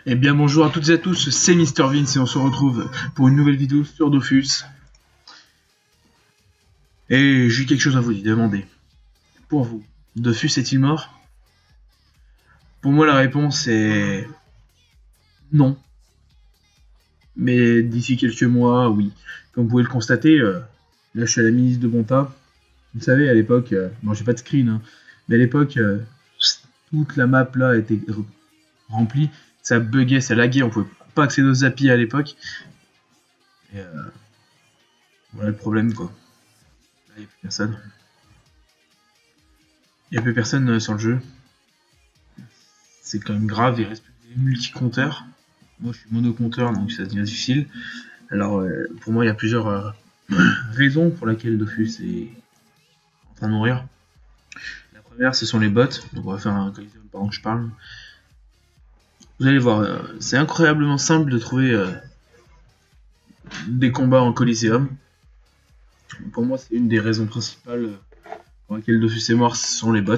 Eh bien bonjour à toutes et à tous, c'est Mister Vince et on se retrouve pour une nouvelle vidéo sur Dofus. Et j'ai quelque chose à vous demander. Pour vous, Dofus est-il mort? Pour moi la réponse est non. Mais d'ici quelques mois, oui. Comme vous pouvez le constater, là je suis à la ministre de Bonta. Vous savez, à l'époque, bon j'ai pas de screen, hein, mais à l'époque, toute la map là était remplie. Ça buguait, ça laguait, on pouvait pas accéder aux API à l'époque. Et voilà le problème quoi. Là, il n'y a plus personne. Il n'y a plus personne sur le jeu. C'est quand même grave, il reste plus que des multi-compteurs. Moi je suis mono-compteur donc ça devient difficile. Alors pour moi il y a plusieurs raisons pour lesquelles Dofus est en train de mourir. La première ce sont les bots, donc on va faire un Coliseum pendant que je parle. Vous allez voir, c'est incroyablement simple de trouver des combats en Coliseum. Pour moi c'est une des raisons principales pour lesquelles Dofus est mort, ce sont les bots.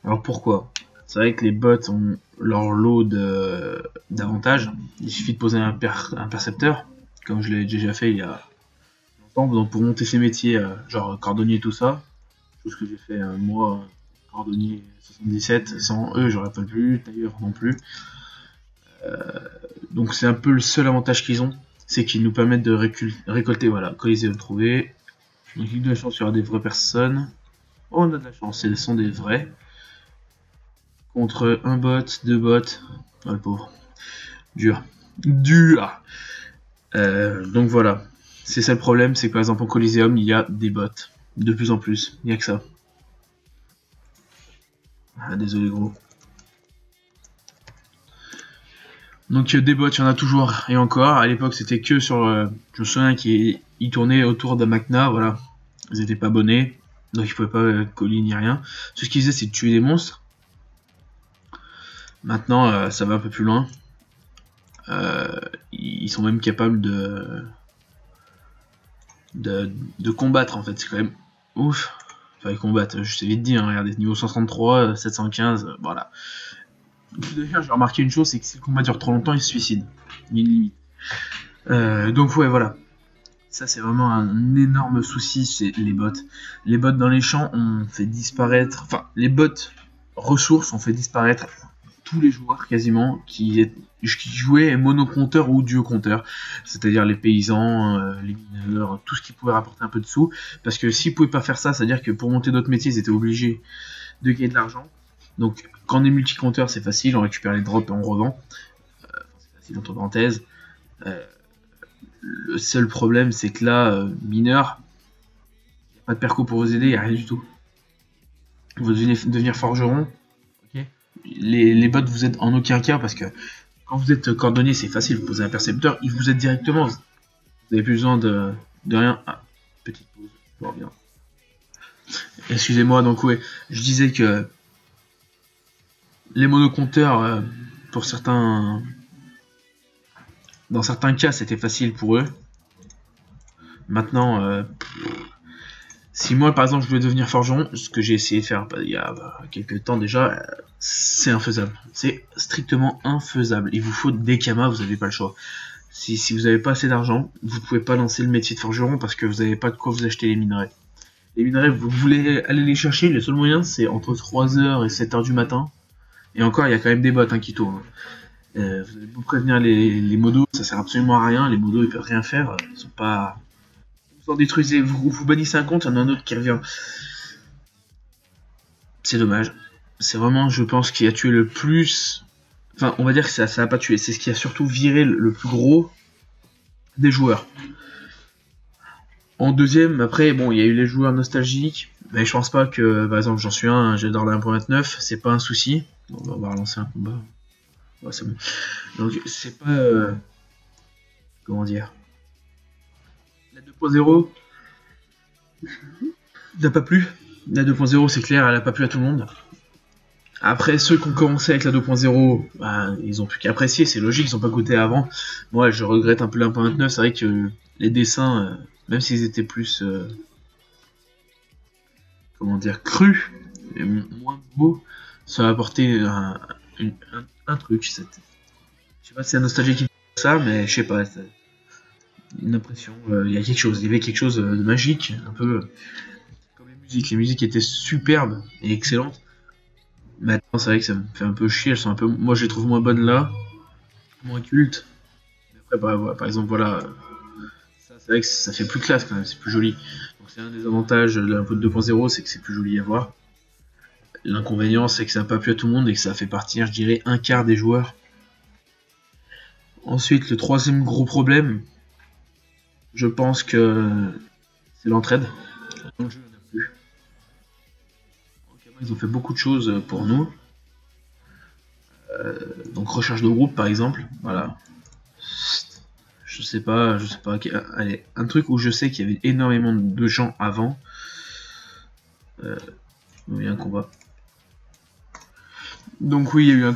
Alors pourquoi? C'est vrai que les bots ont leur lot d'avantages. Il suffit de poser un percepteur, comme je l'ai déjà fait il y a longtemps, donc pour monter ses métiers, genre cordonnier tout ça, chose que j'ai fait moi, cordonnier 77, sans eux j'aurais pas pu, tailleur non plus. Donc c'est un peu le seul avantage qu'ils ont, c'est qu'ils nous permettent de récolter, voilà, Coliseum trouvé. Donc il y a de la chance, il y aura des vraies personnes. Oh, on a de la chance, ce sont des vrais. Contre un bot, deux bots. Oh le pauvre. Dur. Dur. Donc voilà. C'est ça le problème, c'est que par exemple en Coliseum, il y a des bots. De plus en plus. Il n'y a que ça. Ah, désolé gros. Donc des bots, il y en a toujours et encore. À l'époque, c'était que sur... je me souviens qu'ils tournaient autour d'Amakna, voilà. Ils n'étaient pas abonnés. Donc ils pouvaient pas coller ni rien. Tout ce qu'ils faisaient, c'est de tuer des monstres. Maintenant, ça va un peu plus loin. Ils sont même capables de combattre en fait, c'est quand même ouf. Enfin, ils combattent, je sais vite dire, hein, regardez, niveau 133, 715, voilà. D'ailleurs, j'ai remarqué une chose, c'est que si le combat dure trop longtemps, ils se suicident. Il y a une limite. Donc ouais, voilà. Ça, c'est vraiment un énorme souci, c'est les bots. Les bots dans les champs ont fait disparaître... Enfin, les bots ressources ont fait disparaître tous les joueurs quasiment qui jouaient monocompteur ou duo-compteur, c'est-à-dire les paysans, les mineurs, tout ce qui pouvait rapporter un peu de sous, parce que s'ils pouvaient pas faire ça, c'est-à-dire que pour monter d'autres métiers, ils étaient obligés de gagner de l'argent. Donc quand on est multi-compteur, c'est facile, on récupère les drops et on revend. C'est facile entre parenthèses. Le seul problème, c'est que là, mineur, il n'y a pas de perco pour vous aider, il n'y a rien du tout. Vous devez devenir forgeron. Les bots vous aident en aucun cas parce que quand vous êtes cordonnier, c'est facile, vous posez un percepteur, ils vous aident directement. Vous n'avez plus besoin de rien. Ah, petite pause, je reviens. Excusez-moi, donc ouais, je disais que les monocompteurs, pour certains, dans certains cas, c'était facile pour eux. Maintenant, si moi par exemple je voulais devenir forgeron, ce que j'ai essayé de faire il y a quelques temps déjà, c'est infaisable. C'est strictement infaisable. Il vous faut des kamas, vous n'avez pas le choix. Si vous n'avez pas assez d'argent, vous pouvez pas lancer le métier de forgeron parce que vous n'avez pas de quoi vous acheter les minerais. Les minerais, vous voulez aller les chercher, le seul moyen c'est entre 3h et 7h du matin. Et encore, il y a quand même des bots qui tournent. Vous allez vous prévenir les modos, ça sert absolument à rien. Les modos ils peuvent rien faire, ils sont pas... Vous en détruisez, vous bannissez un compte, il y en a un autre qui revient. C'est dommage. C'est vraiment, je pense, qui a tué le plus... Enfin, on va dire que ça a pas tué. C'est ce qui a surtout viré le plus gros des joueurs. En deuxième, après, bon, il y a eu les joueurs nostalgiques. Mais je pense pas que, par exemple, j'en suis un, j'adore la 1.29, c'est pas un souci. Bon, on va relancer un combat. Ouais, c'est bon. Donc, c'est pas... comment dire... La 2.0 n'a pas plu. La 2.0, c'est clair, elle a pas plu à tout le monde. Après, ceux qui ont commencé avec la 2.0, bah, ils ont plus qu'à apprécier, c'est logique, ils ont pas goûté avant. Moi, je regrette un peu la 1.29, c'est vrai que les dessins, même s'ils étaient plus, comment dire, crus, et moins beaux, ça a apporté un truc. sais pas si c'est la nostalgie qui me fait ça, mais je sais pas, c'est une impression. Il y a quelque chose, il y avait quelque chose de magique, un peu comme les musiques. Les musiques étaient superbes et excellentes. Maintenant, c'est vrai que ça me fait un peu chier. Elles sont un peu, moi, je les trouve moins bonnes là, moins cultes. Mais après, bah, voilà, par exemple, voilà, ça, c'est vrai que ça fait plus classe quand même, c'est plus joli. Donc c'est un des avantages de la 2.0, c'est que c'est plus joli à voir. L'inconvénient, c'est que ça n'a pas plu à tout le monde et que ça fait partir, je dirais, un quart des joueurs. Ensuite, le troisième gros problème, je pense que c'est l'entraide. Dans le jeu, il n'y en a plus. Ils ont fait beaucoup de choses pour nous. Donc recherche de groupe, par exemple. Voilà. Je sais pas. Allez, un truc où je sais qu'il y avait énormément de gens avant. Il y a un combat. Donc oui, il y a eu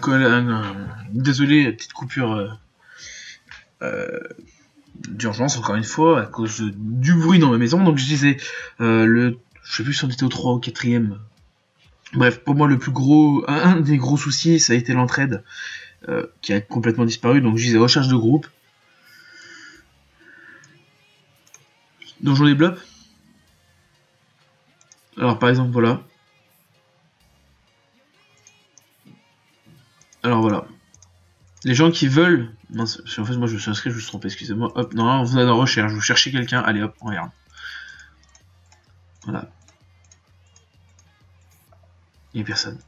désolé, petite coupure d'urgence, encore une fois, à cause du bruit dans ma maison. Donc je disais, je sais plus si on était au 3 ou 4ème. Bref, pour moi, le plus gros, un des gros soucis, ça a été l'entraide, qui a complètement disparu. Donc je disais recherche de groupe. Donjon des blops. Alors par exemple, voilà. Alors voilà. Les gens qui veulent... Mince, en fait, moi je me suis inscrit, je me suis trompé, excusez-moi. Hop, non, vous êtes en recherche, vous cherchez quelqu'un, allez hop, on regarde. Voilà. Il n'y a personne.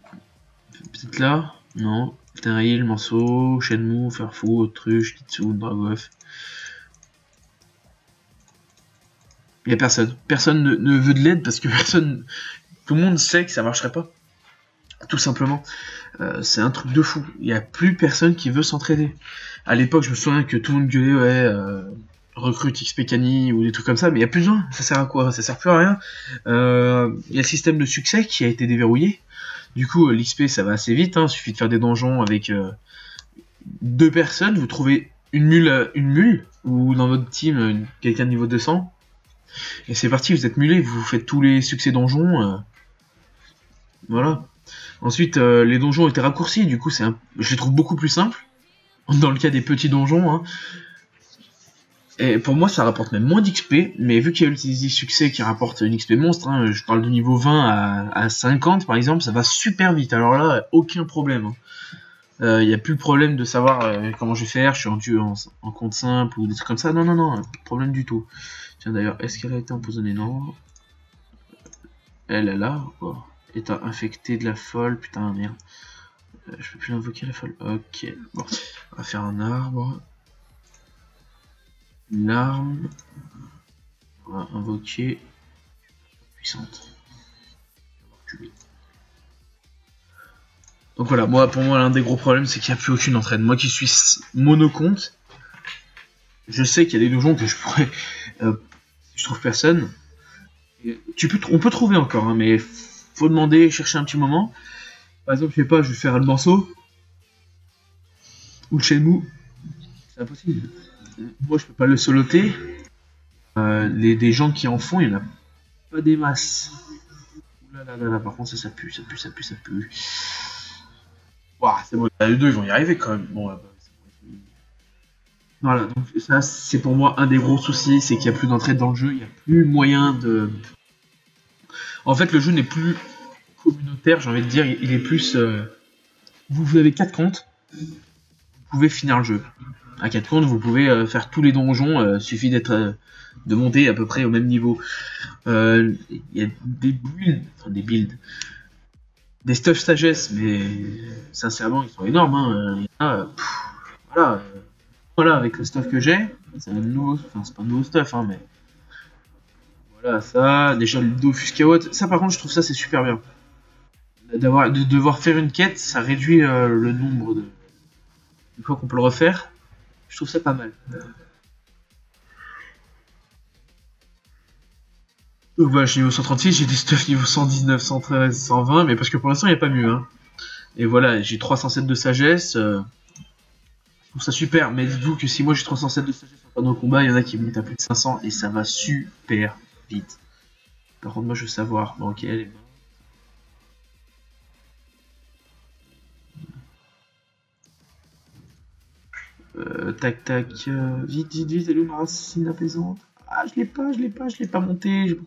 Peut-être là. Non. Terrail, Manceau, Shenmue, Farfou, Autruche, Kitsune, Dragoff. Il n'y a personne. Personne ne veut de l'aide parce que personne... Tout le monde sait que ça marcherait pas. Tout simplement. C'est un truc de fou. Il n'y a plus personne qui veut s'entraider. À l'époque, je me souviens que tout le monde gueulait, ouais, recrute XP Cani ou des trucs comme ça, mais il n'y a plus besoin. Ça sert à quoi? Ça sert plus à rien. Il y a le système de succès qui a été déverrouillé. Du coup, l'XP, ça va assez vite. Il suffit de faire des donjons avec 2 personnes. Vous trouvez une mule, ou dans votre team, quelqu'un de niveau 200. Et c'est parti, vous êtes mulé, vous faites tous les succès donjons. Voilà. Ensuite, les donjons étaient raccourcis, du coup, je les trouve beaucoup plus simples. Dans le cas des petits donjons. Et pour moi, ça rapporte même moins d'XP, mais vu qu'il y a le succès qui rapporte une XP monstre, je parle de niveau 20 à 50 par exemple, ça va super vite. Alors là, aucun problème. Il n'y a plus le problème de savoir comment je vais faire, je suis en compte simple ou des trucs comme ça. Non, pas de problème du tout. Tiens d'ailleurs, est-ce qu'elle a été empoisonnée? Non. Elle a. Oh. État infecté de la folle, putain, merde. Je peux plus l'invoquer la folle. Ok, bon. On va faire un arbre. Une arme. On va invoquer. Puissante. Donc voilà, pour moi, l'un des gros problèmes, c'est qu'il n'y a plus aucune entraide. Moi qui suis monocompte, je sais qu'il y a des donjons que je pourrais... si je trouve personne, on peut trouver encore, mais faut demander, chercher un petit moment. Par exemple, je sais pas, je vais faire le morceau, ou le Shenmue, c'est impossible. Moi, je peux pas le soloter. Des gens qui en font, il n'y en a pas des masses. Là, par contre, ça pue. Ouah, c'est bon, les deux, ils vont y arriver quand même. Bon, voilà, donc ça, c'est pour moi un des gros soucis, c'est qu'il n'y a plus d'entraide dans le jeu, il n'y a plus moyen de... En fait, le jeu n'est plus communautaire, j'ai envie de dire, il est plus... Vous avez 4 comptes, vous pouvez finir le jeu. À 4 comptes, vous pouvez faire tous les donjons, suffit de monter à peu près au même niveau. Il y a des builds, des stuff sagesse, mais sincèrement, ils sont énormes. Il y en a, voilà, avec le stuff que j'ai, c'est un nouveau, enfin c'est pas un nouveau stuff, mais voilà, ça, déjà le Dofus Kawot, ça par contre je trouve ça c'est super bien. De devoir faire une quête, ça réduit le nombre de... Une fois qu'on peut le refaire, je trouve ça pas mal. Donc voilà, je suis niveau 136, j'ai des stuff niveau 119, 113, 120, mais parce que pour l'instant il n'y a pas mieux. Et voilà, j'ai 307 de sagesse. Je trouve ça super, mais dites-vous que si moi j'ai 307 de sagesse en fin de combat, il y en a qui montent à plus de 500 et ça va super vite. Par contre, moi je veux savoir. Bon, ok, elle est morte. Tac tac, vite vite vite, elle est où ma racine apaisante? Ah, je l'ai pas monté. Pourquoi je l'ai pas monté?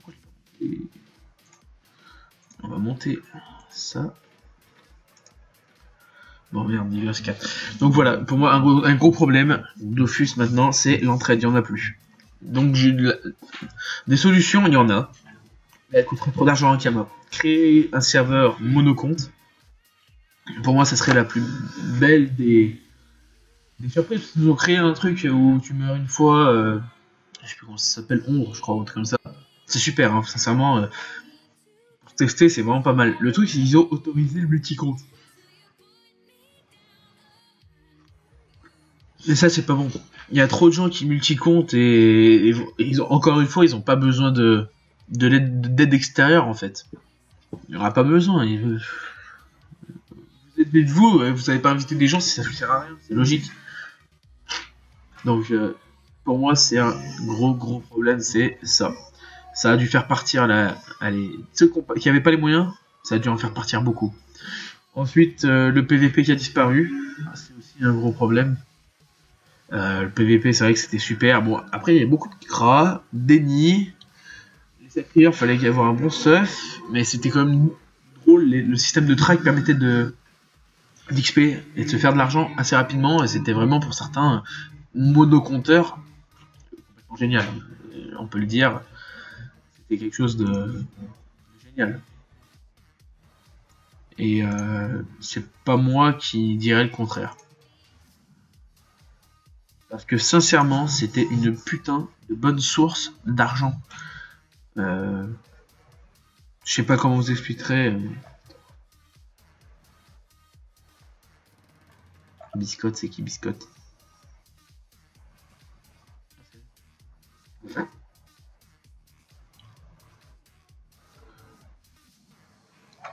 On va monter ça. Bon merde, il reste 4. Donc voilà, pour moi un gros problème Dofus maintenant, c'est l'entraide, il n'y en a plus. Donc des solutions, il y en a. Mais elle coûterait trop d'argent à Kama. Créer un serveur monocompte, pour moi ça serait la plus belle des surprises. Parce qu'ils nous ont créé un truc où tu meurs une fois, je sais plus comment ça s'appelle, ombre je crois, ou un truc comme ça. C'est super, hein, sincèrement, pour tester c'est vraiment pas mal. Le truc c'est qu'ils ont autorisé le multicompte. Et ça, c'est pas bon. Il y a trop de gens qui multicomptent et ils ont, encore une fois, ils ont pas besoin d'aide extérieure en fait. Il n'y aura pas besoin. Vous êtes de vous, vous n'avez pas invité des gens si ça ne sert à rien, c'est logique. Donc, pour moi, c'est un gros problème, c'est ça. Ça a dû faire partir ceux qui n'avaient pas les moyens, ça a dû en faire partir beaucoup. Ensuite, le PVP qui a disparu, c'est aussi un gros problème. Le PVP, c'est vrai que c'était super. Bon, après, il y a beaucoup de cras, déni. Les sacrifieurs, fallait y avoir un bon stuff, mais c'était quand même drôle. Le système de track permettait d'XP et de se faire de l'argent assez rapidement, et c'était vraiment pour certains monocompteurs génial. On peut le dire, c'était quelque chose de génial. Et c'est pas moi qui dirais le contraire. Parce que sincèrement, c'était une putain de bonne source d'argent. Je sais pas comment vous expliquerai. Biscotte, c'est qui Biscotte?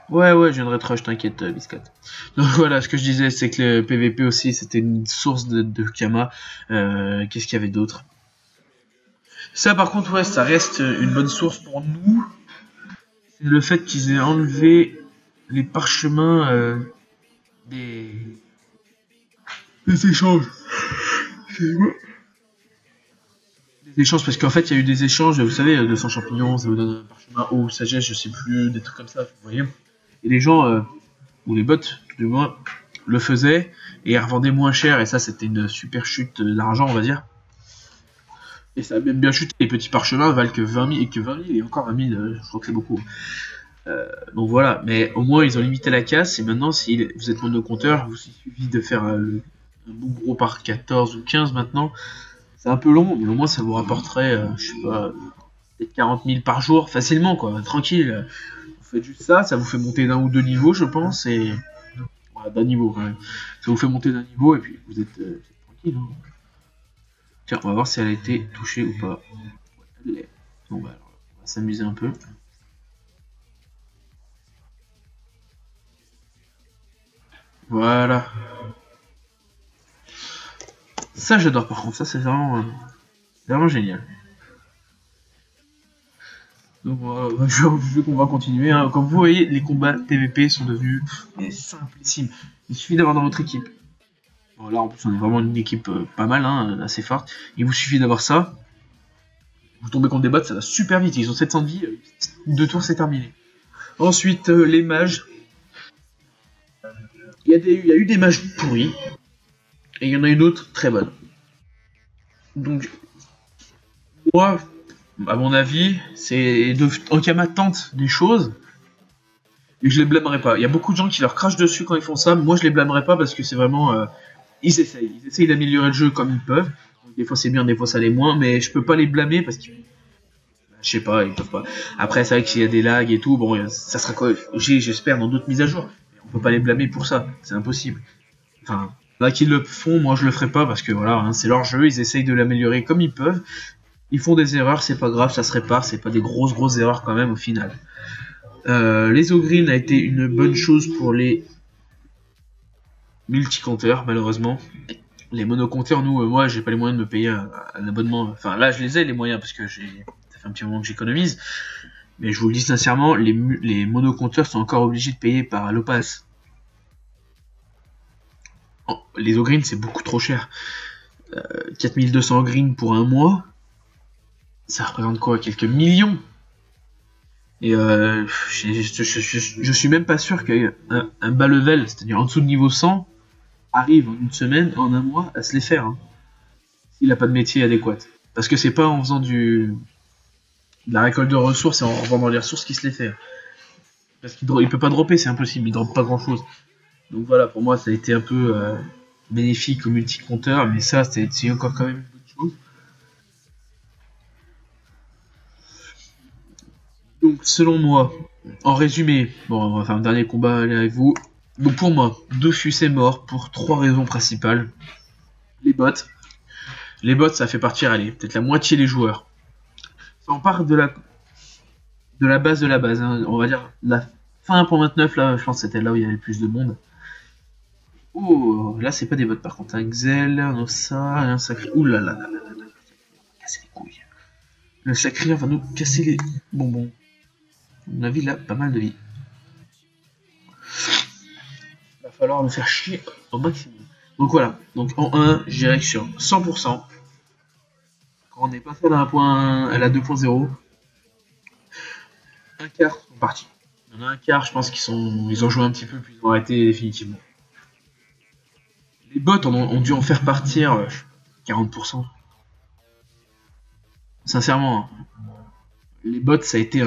Ouais, je viendrai te rush, t'inquiète, Biscotte. Donc voilà, ce que je disais, c'est que le PVP aussi, c'était une source de Kama. Qu'est-ce qu'il y avait d'autre? Ça, par contre, ouais, ça reste une bonne source pour nous. C'est le fait qu'ils aient enlevé les parchemins des échanges. Des échanges, parce qu'en fait, il y a eu des échanges, vous savez, 200 champignons, ça vous donne un parchemin eau, sagesse, je sais plus, des trucs comme ça, vous voyez. Et les gens, ou les bots, tout du moins, le faisaient et revendaient moins cher, et ça, c'était une super chute d'argent, on va dire. Et ça a même bien chuté, les petits parchemins valent que 20 000, et encore 20 000, je crois que c'est beaucoup. Donc voilà, mais au moins ils ont limité la casse, et maintenant si vous êtes monocompteur, il suffit de faire un bon gros par 14 ou 15 maintenant. C'est un peu long, mais au moins ça vous rapporterait, je sais pas, peut-être 40 000 par jour, facilement quoi, tranquille. Vous faites juste ça, ça vous fait monter d'un ou deux niveaux, je pense, et... Voilà, d'un niveau quand même. Ça vous fait monter d'un niveau, et puis vous êtes tranquille. Hein. Tiens, on va voir si elle a été touchée ou pas. Ouais, elle l'est. Bon bah alors, on va s'amuser un peu. Voilà. Ça j'adore par contre, ça c'est vraiment génial. Donc je veux qu'on va continuer. Hein. Comme vous voyez, les combats PVP sont devenus simplissimes. Il suffit d'avoir dans votre équipe. Bon, là en plus on est vraiment une équipe pas mal, hein, assez forte. Il vous suffit d'avoir ça. Vous tombez contre des bots, ça va super vite. Ils ont 700 de vie, 2 tours c'est terminé. Ensuite les mages. Il y a eu des mages pourris. Et il y en a une autre très bonne. Donc moi, à mon avis, c'est Ankama tente des choses et je les blâmerai pas. Il y a beaucoup de gens qui leur crachent dessus quand ils font ça. Moi, je les blâmerai pas parce que c'est vraiment ils essayent d'améliorer le jeu comme ils peuvent. Donc, des fois c'est bien, des fois ça l'est moins, mais je peux pas les blâmer parce que je sais pas, ils peuvent pas. Après, c'est vrai que s'il y a des lags et tout, bon, ça sera quoi? J'espère dans d'autres mises à jour. On peut pas les blâmer pour ça, c'est impossible. Enfin, là qu'ils le font, moi je le ferai pas parce que voilà, hein, c'est leur jeu, ils essayent de l'améliorer comme ils peuvent. Ils font des erreurs, c'est pas grave, ça se répare, c'est pas des grosses erreurs quand même au final. Les Ogreen a été une bonne chose pour les multi-compteurs, malheureusement. Les monocompteurs, moi j'ai pas les moyens de me payer un abonnement. Enfin là je les ai les moyens parce que ça fait un petit moment que j'économise. Mais je vous le dis sincèrement, les monocompteurs sont encore obligés de payer par Allopass. Oh, les Ogreen c'est beaucoup trop cher. 4200 green pour un mois, ça représente quoi? Quelques millions. Et je suis même pas sûr qu'un bas level, c'est-à-dire en dessous de niveau 100, arrive en une semaine, en un mois, à se les faire. Hein, s'il n'a pas de métier adéquat. Parce que c'est pas en faisant de la récolte de ressources et en revendant les ressources qu'il se les fait. Parce qu'il peut pas dropper, c'est impossible, il drop pas grand chose. Donc voilà, pour moi ça a été un peu bénéfique au multi-compteur, mais ça c'est encore quand même une bonne chose. Donc selon moi, en résumé, bon on va faire un dernier combat avec vous. Donc pour moi, Dofus est mort pour 3 raisons principales. Les bots. Les bots ça fait partir, allez, peut-être la moitié des joueurs. Ça en part de la base de la base, hein. On va dire la fin 1.29 là, je pense que c'était là où il y avait le plus de monde. Oh, là c'est pas des bots par contre, un Xel, un Ossa, un Sacré. Ouh là là là là là là, casser les couilles. Le Sacré va nous casser les bonbons. On a vu là pas mal de vie. Va falloir nous faire chier au maximum. Donc voilà, donc en 1, je dirais que sur 100%, quand on est passé à la 2.0, un quart sont partis. Il y en a un quart, je pense ils ont joué un petit peu puis ils ont arrêté définitivement. Les bots ont dû en faire partir 40%. Sincèrement, les bots, ça a été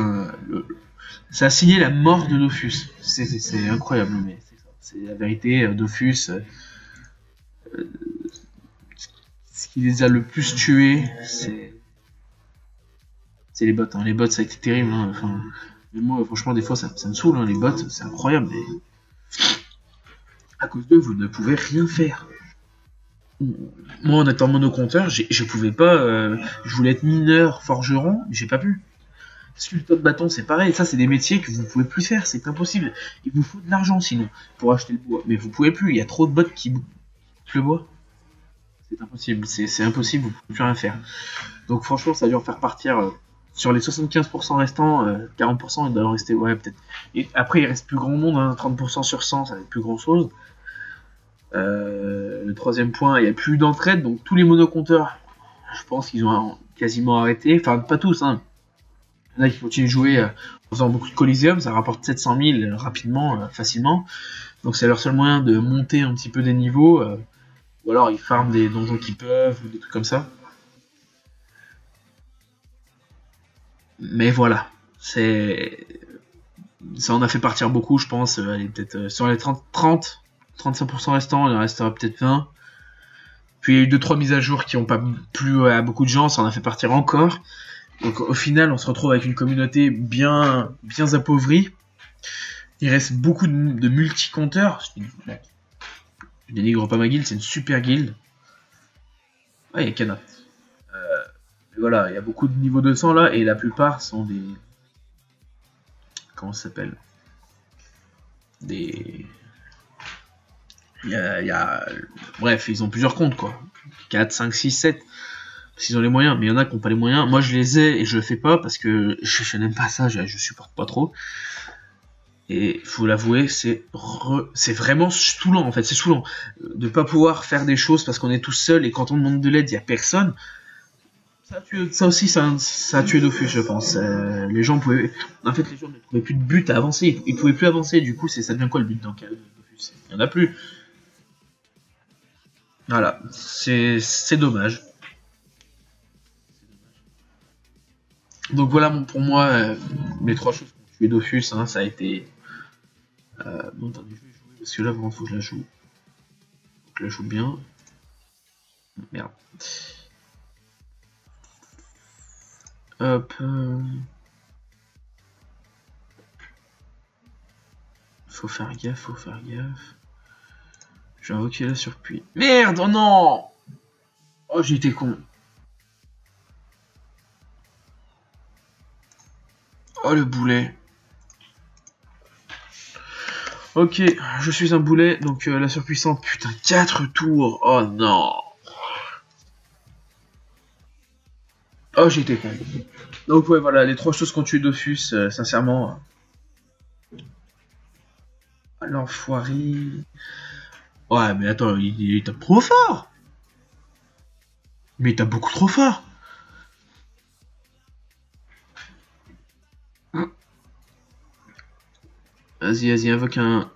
ça a signé la mort de Dofus. C'est incroyable, mais c'est la vérité. Dofus, ce qui les a le plus tués, c'est les bots. Hein. Les bots, ça a été terrible. Hein. Enfin, mais moi, franchement, des fois, ça me saoule. Hein. Les bots, c'est incroyable. Mais à cause d'eux, vous ne pouvez rien faire. Moi, en étant monocompteur, je pouvais pas. Je voulais être mineur, forgeron, mais j'ai pas pu. Sculpteur de bâton, c'est pareil. Ça, c'est des métiers que vous pouvez plus faire. C'est impossible. Il vous faut de l'argent sinon pour acheter le bois. Mais vous pouvez plus. Il y a trop de bots qui bouffent le bois. C'est impossible. C'est impossible. Vous pouvez plus rien faire. Donc, franchement, ça a dû en faire partir. Sur les 75% restants, 40% il doit rester. Ouais, peut-être. Et après, il reste plus grand monde. Hein, 30% sur 100, ça va être plus grand chose. Le troisième point, il n'y a plus d'entraide. Donc, tous les monocompteurs, je pense qu'ils ont quasiment arrêté. Enfin, pas tous, hein. Il y en a qui continuent de jouer en faisant beaucoup de Coliseum, ça rapporte 700 000 rapidement, facilement. Donc c'est leur seul moyen de monter un petit peu des niveaux. Ou alors ils farment des donjons qui peuvent, ou des trucs comme ça. Mais voilà, ça en a fait partir beaucoup, je pense. Allez, peut-être sur les 35% restants, il en restera peut-être 20. Puis il y a eu 2-3 mises à jour qui n'ont pas plu à beaucoup de gens, ça en a fait partir encore. Donc au final, on se retrouve avec une communauté bien appauvrie. Il reste beaucoup de multi-compteurs. Je dénigre pas ma guilde, c'est une super guilde. Ah, il y a Kana. Voilà, il y a beaucoup de niveaux 200 là, et la plupart sont des... Comment ça s'appelle? Des... Bref, ils ont plusieurs comptes, quoi. 4, 5, 6, 7. S'ils ont les moyens, mais il y en a qui n'ont pas les moyens. Moi, je les ai et je le fais pas parce que je n'aime pas ça, je supporte pas trop. Et faut l'avouer, c'est vraiment saoulant en fait, c'est saoulant de pas pouvoir faire des choses parce qu'on est tout seul et quand on demande de l'aide, il y a personne. Ça aussi, ça a tué Dofus, je pense. Les gens pouvaient, en fait, les gens ne trouvaient plus de but à avancer, ils pouvaient plus avancer. Du coup, ça devient quoi le but dans Dofus? Il y en a plus. Voilà, c'est dommage. Donc voilà, pour moi, les 3 choses qui ont tué Dofus, hein, ça a été... bon, attendez, je vais jouer, parce que là, vraiment, faut que je la joue. Faut que je la joue bien. Merde. Hop. Faut faire gaffe, Je vais invoquer la surpuis. Merde, oh non! Oh, j'ai été con. Oh, le boulet. Ok, je suis un boulet, donc la surpuissante, putain, 4 tours. Oh non. Oh, j'ai été con. Donc ouais, voilà, les 3 choses qu'on tue Dofus, sincèrement. L'enfoiré. Ouais, mais attends, il tape trop fort. Mais t'as beaucoup trop fort. Vas-y, vas-y, invoque un...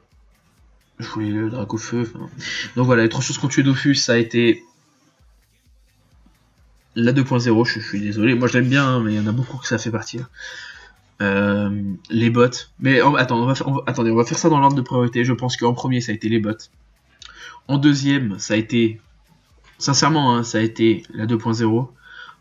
Je voulais le Dracofeu. Enfin... Donc voilà, les 3 choses qu'on tué Dofus, ça a été... La 2.0, je suis désolé. Moi je l'aime bien, hein, mais il y en a beaucoup que ça fait partir. Les bots. Mais attends, attendez, on va faire ça dans l'ordre de priorité. Je pense qu'en premier, ça a été les bots. En deuxième, ça a été... Sincèrement, hein, ça a été la 2.0.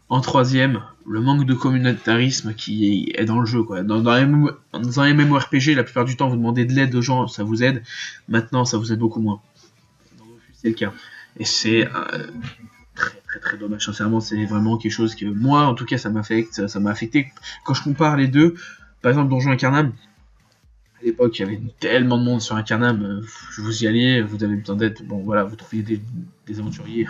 En troisième, le manque de communautarisme qui est dans le jeu, quoi. Dans un MMORPG, la plupart du temps, vous demandez de l'aide aux gens, ça vous aide. Maintenant, ça vous aide beaucoup moins. Dans Dofus, c'est le cas. Et c'est très dommage. Sincèrement, c'est vraiment quelque chose que moi, en tout cas, ça m'affecte. Ça m'a affecté. Quand je compare les deux, par exemple, Donjon Incarnam, à l'époque, il y avait tellement de monde sur Incarnam, vous y alliez, vous avez besoin d'aide. Bon, voilà, vous trouviez des aventuriers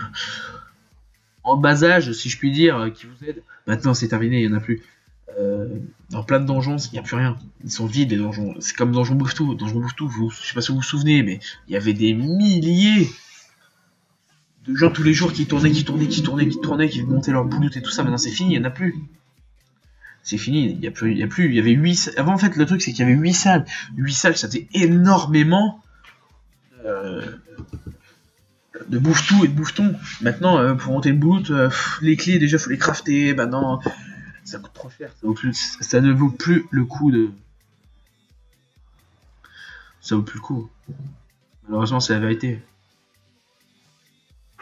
en bas âge, si je puis dire, qui vous aident. Maintenant, c'est terminé, il n'y en a plus. Dans plein de donjons, il n'y a plus rien. Ils sont vides, les donjons. C'est comme Donjon Bouffe-Tout. Donjon Bouffe-Tout, je sais pas si vous vous souvenez, mais il y avait des milliers de gens tous les jours qui tournaient, qui montaient leur bouloute et tout ça. Maintenant, c'est fini, il n'y en a plus. C'est fini, il y a plus, il y avait 8... Avant, en fait, le truc, c'est qu'il y avait 8 salles. 8 salles, ça faisait énormément de bouffe-tout et de bouffe-ton. Maintenant, pour monter le boot, les clés, déjà, faut les crafter. Maintenant, ça coûte trop cher. Ça ne vaut plus le coup de... Ça vaut plus le coup. Malheureusement, c'est la vérité.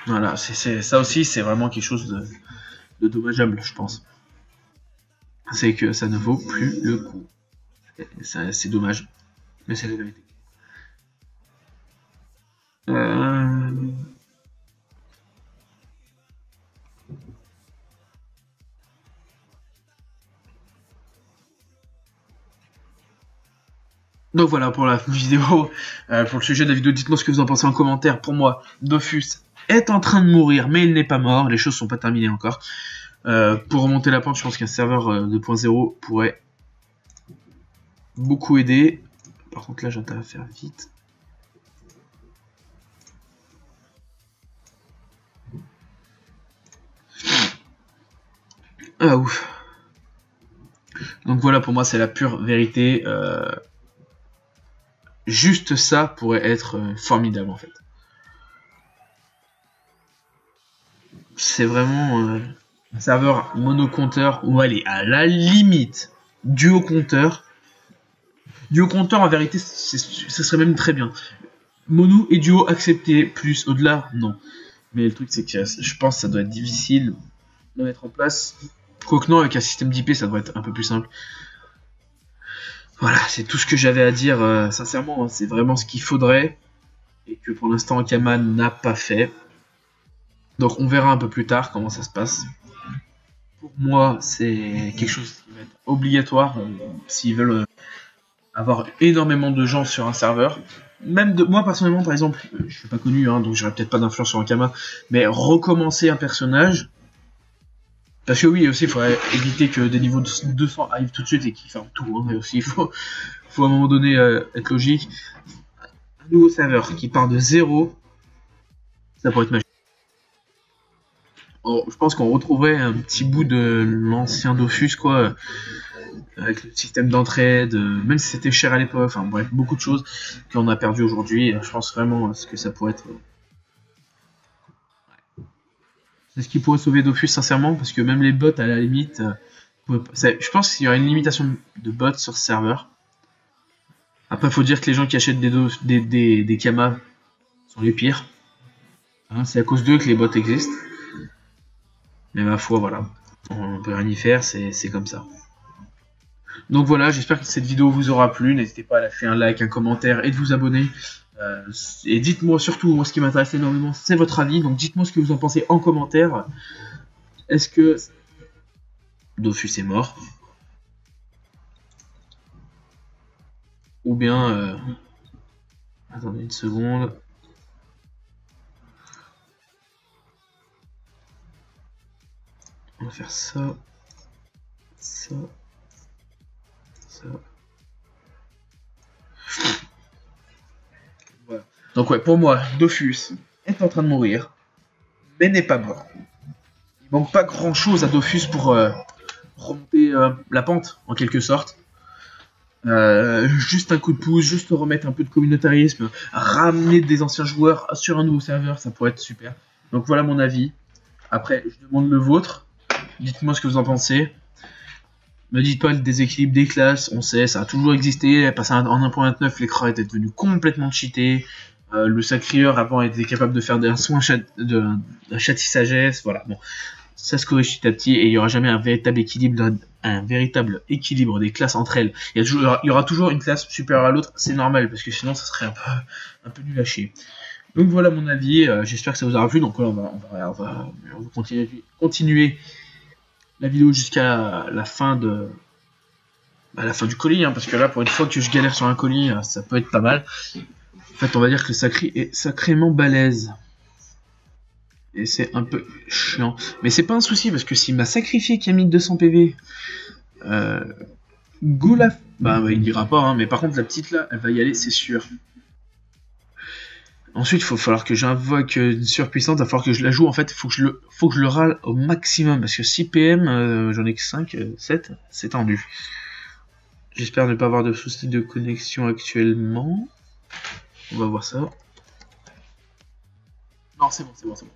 Voilà, ça aussi, c'est vraiment quelque chose de dommageable, je pense. C'est que ça ne vaut plus le coup. C'est dommage, mais c'est la vérité. Donc voilà pour la vidéo, pour le sujet de la vidéo, dites-moi ce que vous en pensez en commentaire. Pour moi, Dofus est en train de mourir, mais il n'est pas mort, les choses sont pas terminées encore. Pour remonter la pente, je pense qu'un serveur 2.0 pourrait beaucoup aider. Par contre là, j'entends à faire vite. Ah ouf. Donc voilà, pour moi, c'est la pure vérité. Juste ça pourrait être formidable en fait. C'est vraiment un serveur mono-compteur où elle est à la limite duo-compteur. Duo-compteur en vérité, ce serait même très bien. Mono et duo accepté, plus au-delà, non. Mais le truc c'est que je pense que ça doit être difficile de mettre en place. Quoique non, avec un système d'IP ça doit être un peu plus simple. Voilà, c'est tout ce que j'avais à dire, sincèrement, hein, c'est vraiment ce qu'il faudrait, et que pour l'instant Kaman n'a pas fait. Donc on verra un peu plus tard comment ça se passe. Pour moi, c'est quelque chose qui va être obligatoire, s'ils veulent avoir énormément de gens sur un serveur. Même moi personnellement, par exemple, je suis pas connu, hein, donc j'aurais peut-être pas d'influence sur un Kama, mais recommencer un personnage... Parce que oui, aussi, il faudrait éviter que des niveaux de 200 arrivent tout de suite et qu'ils ferment tout. Hein, mais aussi, il faut à un moment donné être logique. Un nouveau serveur qui part de 0, ça pourrait être magique. Je pense qu'on retrouverait un petit bout de l'ancien Dofus, quoi, avec le système d'entraide, même si c'était cher à l'époque, enfin bref, beaucoup de choses qu'on a perdu aujourd'hui. Je pense vraiment que ça pourrait être... C'est ce qui pourrait sauver Dofus, sincèrement, parce que même les bots, à la limite... je pense qu'il y aurait une limitation de bots sur ce serveur. Après, il faut dire que les gens qui achètent des Kamas sont les pires. Hein, c'est à cause d'eux que les bots existent. Mais ma foi, voilà. On peut rien y faire, c'est comme ça. Donc voilà, j'espère que cette vidéo vous aura plu. N'hésitez pas à lâcher un like, un commentaire et de vous abonner. Et dites-moi surtout, moi ce qui m'intéresse énormément, c'est votre avis. Donc dites-moi ce que vous en pensez en commentaire. Est-ce que Dofus est mort? Ou bien... Attendez une seconde. On va faire ça. Ça. Ça. Voilà. Donc ouais, pour moi, Dofus est en train de mourir, mais n'est pas mort. manque pas grand chose à Dofus pour remonter la pente en quelque sorte. Juste un coup de pouce, juste remettre un peu de communautarisme, ramener des anciens joueurs sur un nouveau serveur, ça pourrait être super. Donc voilà mon avis. Après, je demande le vôtre. Dites-moi ce que vous en pensez. Ne dites pas le déséquilibre des classes, on sait, ça a toujours existé. Passé en 1.29, l'écran était devenu complètement cheaté. Le sacrieur avant était capable de faire un soin d'un châti sagesse. Voilà, bon, ça se corrige petit à petit et il n'y aura jamais un véritable équilibre des classes entre elles. Il y aura toujours une classe supérieure à l'autre, c'est normal parce que sinon ça serait un peu nul à chier. Donc voilà mon avis, j'espère que ça vous aura plu. Donc là, on va continuer la vidéo jusqu'à la fin la fin du colis, hein, parce que là, pour une fois que je galère sur un colis, ça peut être pas mal. En fait, on va dire que le sacré est sacrément balèze. Et c'est un peu chiant. Mais c'est pas un souci, parce que s'il m'a sacrifié qui a mis 200 PV, Goulaf... Bah, il dira pas, hein, mais par contre, la petite là, elle va y aller, c'est sûr. Ensuite, il va falloir que j'invoque une surpuissante, il va falloir que je la joue. En fait, il faut que je le râle au maximum, parce que 6 PM, j'en ai que 5, 7, c'est tendu. J'espère ne pas avoir de soucis de connexion actuellement. On va voir ça. Non, c'est bon, c'est bon, c'est bon.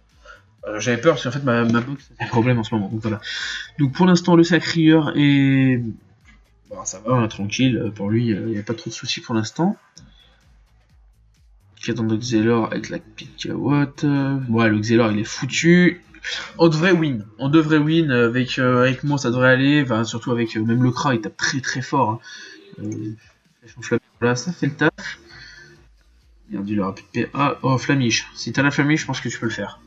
J'avais peur parce qu'en fait ma box a des problèmes en ce moment. Donc voilà. Donc pour l'instant, le sacrieur est. Bon, ça va, hein, tranquille. Pour lui, il n'y a pas trop de soucis pour l'instant. J'attends de Xelor avec la picawotte. Ouais, le Xelor il est foutu. On devrait win. On devrait win avec moi, ça devrait aller. Enfin, surtout avec même le Kra, il tape très très fort. Hein. Voilà, ça fait le taf. Merde, il aura plus de PA. Oh, Flamiche. Si t'as la Flamiche, je pense que tu peux le faire.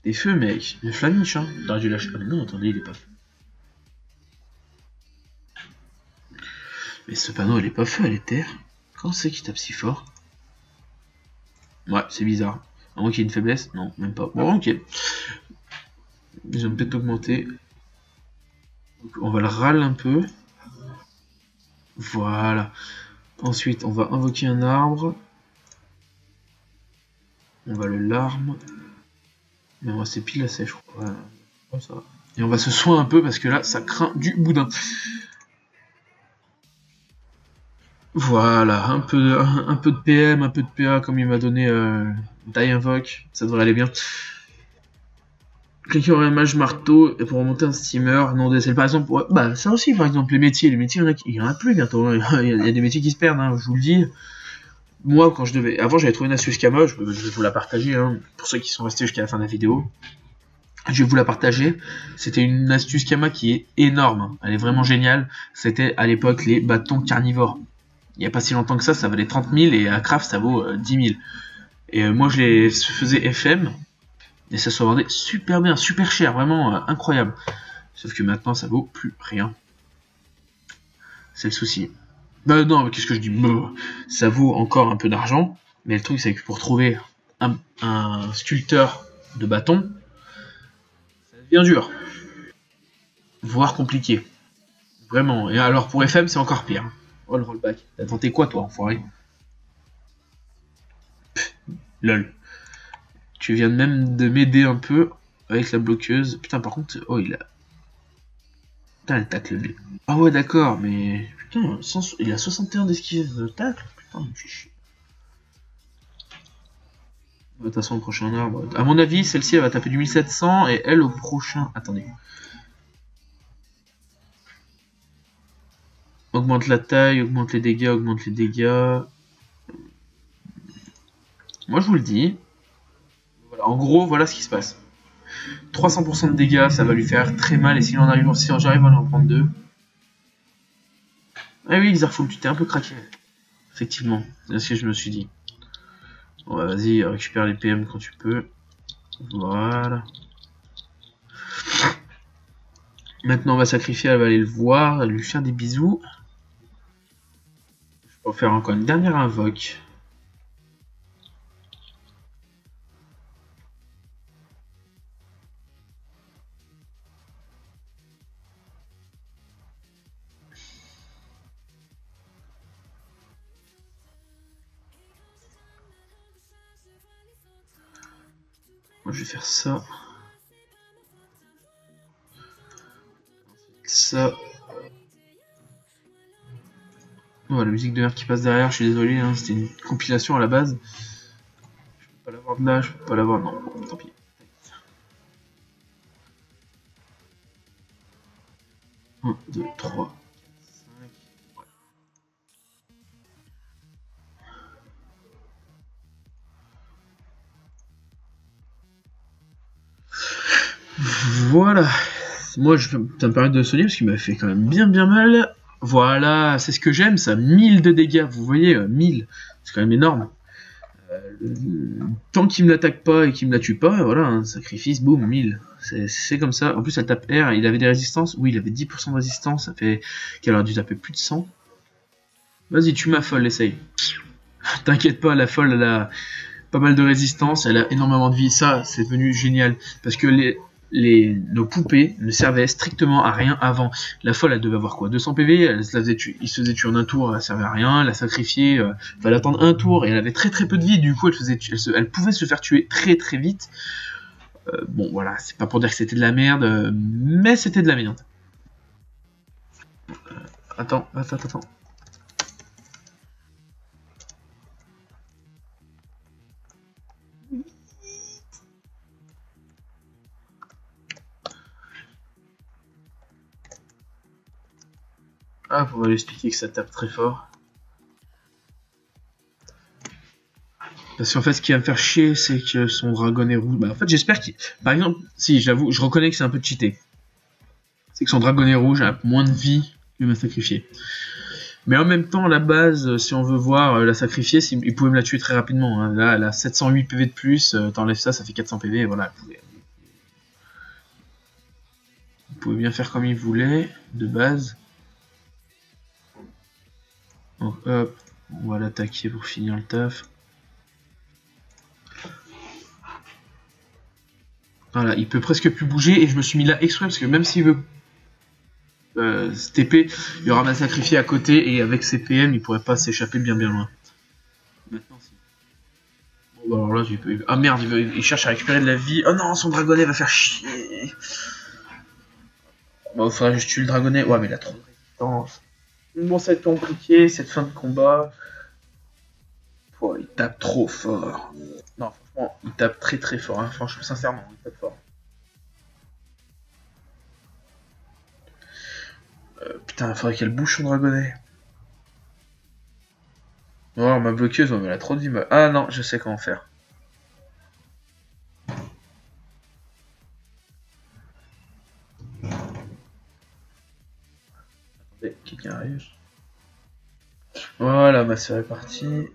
Des feux, mec. Le Flamiche, hein. T'aurais dû lâcher. Ah, mais non, attendez, il est pas feu. Mais ce panneau, elle est pas feu, elle est terre. Comment c'est qu'il tape si fort? Ouais, c'est bizarre. À moins qu'il y ait une faiblesse? Non, même pas. Bon, ok. Ils ont peut-être augmenté. Donc, on va le râler un peu. Voilà. Ensuite, on va invoquer un arbre. On va le larme. Mais on va c'est pile à sèche, je crois. Ouais. Comme ça. Et on va se soigner un peu parce que là, ça craint du boudin. Voilà, un peu de PM, un peu de PA comme il m'a donné Die Invoke, ça devrait aller bien. Cliquer en mage marteau et pour remonter un steamer, non DSL par exemple, ouais, bah ça aussi par exemple les métiers il y en a plus bientôt, hein. Il y a des métiers qui se perdent, hein, je vous le dis. Moi quand je devais, avant j'avais trouvé une astuce Kama, je vais vous la partager, hein, pour ceux qui sont restés jusqu'à la fin de la vidéo. Je vais vous la partager. C'était une astuce Kama qui est énorme, elle est vraiment géniale. C'était à l'époque les bâtons carnivores. Il n'y a pas si longtemps que ça valait 30 000 et à Craft ça vaut 10 000. Et moi je les faisais FM et ça se vendait super bien, super cher, vraiment incroyable. Sauf que maintenant ça vaut plus rien. C'est le souci. Bah non, qu'est-ce que je dis? Ça vaut encore un peu d'argent, mais le truc c'est que pour trouver un sculpteur de bâton, ça devient dur, voire compliqué. Vraiment. Et alors pour FM c'est encore pire. Oh le rollback. T'as tenté quoi toi, enfoiré? Lol. Tu viens même de m'aider un peu avec la bloqueuse. Putain, par contre, oh, il a. Putain, elle tacle lui. Ah ouais, d'accord, mais. Putain, il a 61 d'esquive de tacle. Putain, il me fait chier. De toute façon, au prochain arbre. À mon avis, celle-ci, elle va taper du 1700 et elle au prochain. Attendez. Augmente la taille, augmente les dégâts, augmente les dégâts. Moi, je vous le dis. Voilà, en gros, voilà ce qui se passe. 300% de dégâts, ça va lui faire très mal. Et si j'arrive à en prendre deux. Ah oui, Xarful, tu t'es un peu craqué. Effectivement, c'est ce que je me suis dit. Bon, bah, vas-y, récupère les PM quand tu peux. Voilà. Maintenant, on va sacrifier, elle va aller le voir, lui faire des bisous. Je vais faire encore une dernière invoque. Moi, je vais faire ça. ça. Oh, la musique de merde qui passe derrière, je suis désolé, hein, c'était une compilation à la base. Je peux pas l'avoir de là, je peux pas l'avoir, non, bon, tant pis. 1, 2, 3, 5. Voilà. Moi, ça me permet de soigner parce qu'il m'a fait quand même bien mal. Voilà, c'est ce que j'aime, ça. 1000 de dégâts, vous voyez, 1000. C'est quand même énorme. Tant qu'il me l'attaque pas et qu'il me la tue pas, voilà, un sacrifice, boum, 1000. C'est comme ça. En plus, elle tape R, il avait des résistances. Oui, il avait 10% de résistance, ça fait qu'elle aurait dû taper plus de 100. Vas-y, tue ma folle, essaye. T'inquiète pas, la folle, elle a pas mal de résistance, elle a énormément de vie. Ça, c'est devenu génial. Parce que nos poupées ne servaient strictement à rien avant. La folle, elle devait avoir quoi, 200 PV, il se faisait tuer en un tour, elle servait à rien, la sacrifier, fallait attendre un tour, et elle avait très peu de vie, du coup elle pouvait se faire tuer très vite. Bon voilà, c'est pas pour dire que c'était de la merde, mais c'était de la merde. Attends. Ah, pour lui expliquer que ça tape très fort. Parce qu'en fait, ce qui va me faire chier, c'est que son dragon est rouge. Bah, en fait, j'espère qu'il... Par exemple, si, j'avoue, je reconnais que c'est un peu cheaté. C'est que son dragon est rouge a moins de vie qu'il m'a sacrifié. Mais en même temps, à la base, si on veut voir la sacrifier, il pouvait me la tuer très rapidement. Hein. Là, elle a 708 PV de plus, t'enlèves ça, ça fait 400 PV, et voilà. Il pouvait bien faire comme il voulait, de base. Donc hop, on va l'attaquer pour finir le taf. Voilà, il peut presque plus bouger, et je me suis mis là exprès, parce que même s'il veut se TP, il y aura ma sacrifié à côté, et avec ses PM, il pourrait pas s'échapper bien loin. Maintenant, si. Bon, alors là, ah merde, il cherche à récupérer de la vie. Oh non, son dragonnet va faire chier. Bon, il faudrait que je tue le dragonnet. Ouais, mais il a trop de résistance. Bon, ça va être compliqué, cette fin de combat. Oh, il tape trop fort. Non, franchement, il tape très fort. Hein. Franchement, sincèrement, il tape fort. Putain, il faudrait qu'elle bouge son dragonnet. Oh, ma bloqueuse, elle a trop de vie. Ah non, je sais comment faire. Attendez, quelqu'un arrive. Voilà, ma soeur est partie.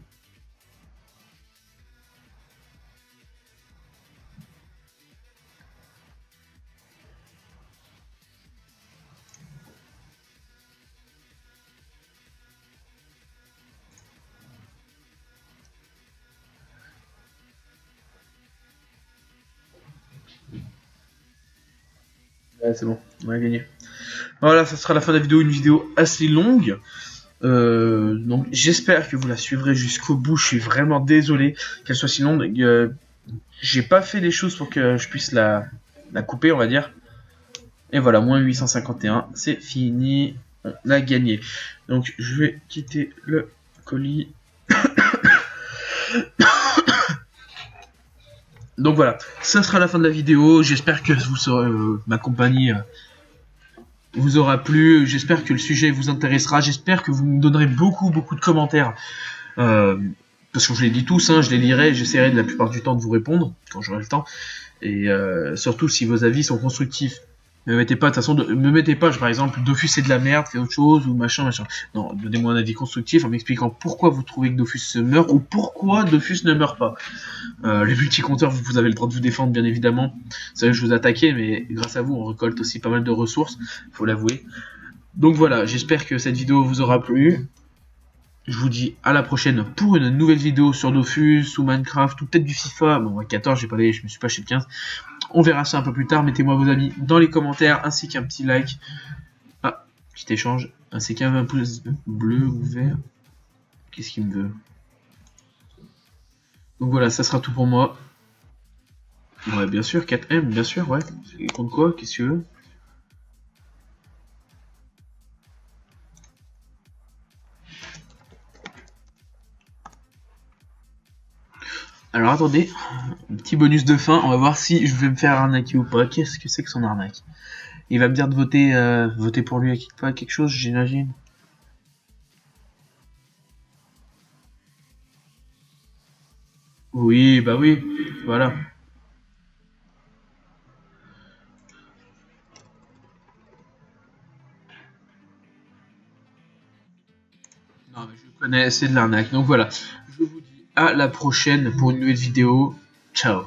Ouais, c'est bon, on a gagné. Voilà, ça sera la fin de la vidéo, une vidéo assez longue. Donc j'espère que vous la suivrez jusqu'au bout. Je suis vraiment désolé qu'elle soit si longue. J'ai pas fait les choses pour que je puisse la couper, on va dire. Et voilà, moins 851, c'est fini. On a gagné. Donc je vais quitter le colis. Donc voilà, ça sera la fin de la vidéo. J'espère que vous saurez ma compagnie vous aura plu. J'espère que le sujet vous intéressera. J'espère que vous me donnerez beaucoup de commentaires. Parce que je les lis tous, hein, je les lirai. J'essaierai de la plupart du temps de vous répondre quand j'aurai le temps. Et surtout si vos avis sont constructifs. Me mettez pas, de toute façon, me mettez pas, par exemple, Dofus c'est de la merde, fais autre chose, ou machin. Non, donnez-moi un avis constructif en m'expliquant pourquoi vous trouvez que Dofus se meurt, ou pourquoi Dofus ne meurt pas. Les multi-compteurs, vous avez le droit de vous défendre, bien évidemment. Vous savez, je vous attaquais, mais grâce à vous, on récolte aussi pas mal de ressources, faut l'avouer. Donc voilà, j'espère que cette vidéo vous aura plu. Je vous dis à la prochaine pour une nouvelle vidéo sur Dofus, ou Minecraft, ou peut-être du FIFA. Bon, 14, je me suis pas acheté le 15. On verra ça un peu plus tard. Mettez-moi vos avis dans les commentaires, ainsi qu'un petit like. Ah, petit échange. Ainsi qu'un pouce bleu ou vert. Qu'est-ce qu'il me veut? Donc voilà, ça sera tout pour moi. Ouais, bien sûr, 4M, bien sûr, ouais. Il compte quoi? Qu'est-ce que tu veux? Alors attendez, un petit bonus de fin, on va voir si je vais me faire arnaquer ou pas. Qu'est-ce que c'est que son arnaque? Il va me dire de voter pour lui à quelque chose, j'imagine. Oui, bah oui, voilà. Non, mais je connais, c'est de l'arnaque. Donc voilà, je vous dis à la prochaine pour une nouvelle vidéo. Ciao.